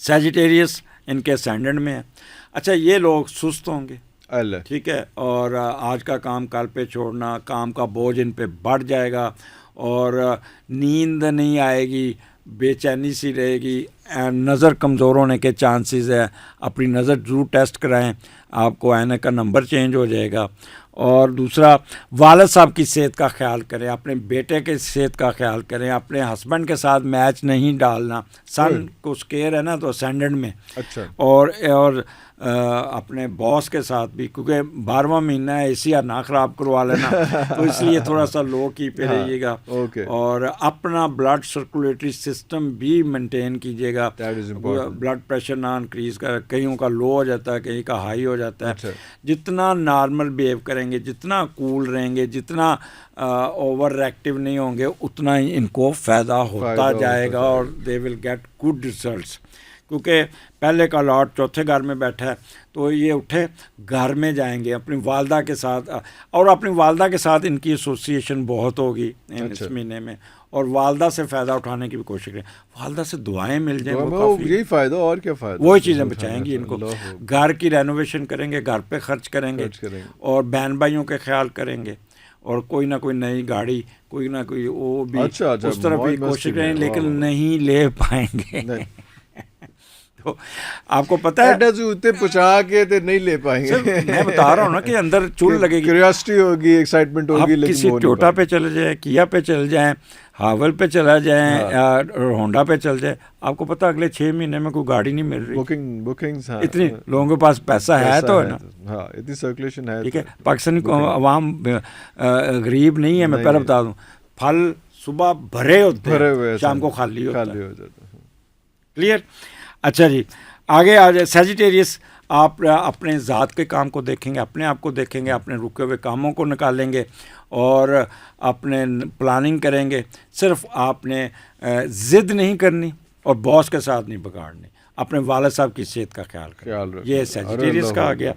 Sagittarius इनके ascendant में है। अच्छा, ये लोग सुस्त होंगे, ठीक है, और आज का काम कल पे छोड़ना, काम का बोझ इन पे बढ़ जाएगा और नींद नहीं आएगी, बेचैनी सी रहेगी, नज़र कमज़ोर होने के चांसेस है। अपनी नज़र ज़रूर टेस्ट कराएं, आपको ऐनक का नंबर चेंज हो जाएगा। और दूसरा, वालिद साहब की सेहत का ख्याल करें, अपने बेटे के सेहत का ख्याल करें, अपने हस्बैंड के साथ मैच नहीं डालना। सन को स्केयर है ना, तो असेंडेंट में। अच्छा। और अपने बॉस के साथ भी, क्योंकि 12वां महीना है, एसी ना ख़राब करवा लेना तो इसलिए थोड़ा सा लो की पे रहिएगा। और अपना ब्लड सर्कुलेटरी सिस्टम भी मेंटेन कीजिएगा, ब्लड प्रेशर ना इंक्रीज़ कर, कईयों का लो हो जाता है, कहीं का हाई हो जाता है। जितना नॉर्मल बिहेव करेंगे, जितना कूल रहेंगे, जितना ओवर एक्टिव नहीं होंगे, उतना ही इनको फ़ायदा होता जाएगा और they will get good results. क्योंकि पहले का लॉट चौथे घर में बैठा है, तो ये उठे घर में जाएंगे अपनी वालदा के साथ, और अपनी वालदा के साथ इनकी एसोसिएशन बहुत होगी इस महीने में, और वालदा से फ़ायदा उठाने की भी कोशिश करें। वालदा से दुआएं मिल जाएं, यही फ़ायदा और क्या फ़ायदा, वही चीज़ें बचाएंगी इनको। घर की रेनोवेशन करेंगे, घर पे खर्च करेंगे, और बहन भाइयों के ख्याल करेंगे, और कोई ना कोई नई गाड़ी, कोई ना कोई वो भी उस तरफ भी कोशिश करें, लेकिन नहीं ले पाएंगे। तो आपको पता है जूते पुछा के तो नहीं ले पाएंगे। मैं बता रहा हूँ ना कि अंदर चुल लगेगी, क्यूरियोसिटी होगी, एक्साइटमेंट होगी, लेकिन किसी टोयोटा पे चले जाए, किया पे चले जाएं, हावल पे चला जाएं, होंडा पे चल जाए, आपको पता अगले 6 महीने में कोई गाड़ी नहीं मिल रही। बुकिंग्स इतनी लोगों के पास पैसा है तो है ना, हाँ, इतनी सर्कुलेशन है, ठीक है। पाकिस्तानी अवाम गरीब नहीं है, मैं पहले बता दूँ। फल सुबह भरे होते हैं, शाम को खाली हो जाता है। क्लियर? अच्छा जी, आगे आ जाए। सैजिटेरियस, आप अपने ज़ात के काम को देखेंगे, अपने आप को देखेंगे, अपने रुके हुए कामों को निकालेंगे और अपने प्लानिंग करेंगे। सिर्फ आपने ज़िद नहीं करनी और बॉस के साथ नहीं बिगाड़नी, अपने वालिद साहब की सेहत का ख्याल करें। ये सैजिटेरियस का आ गया।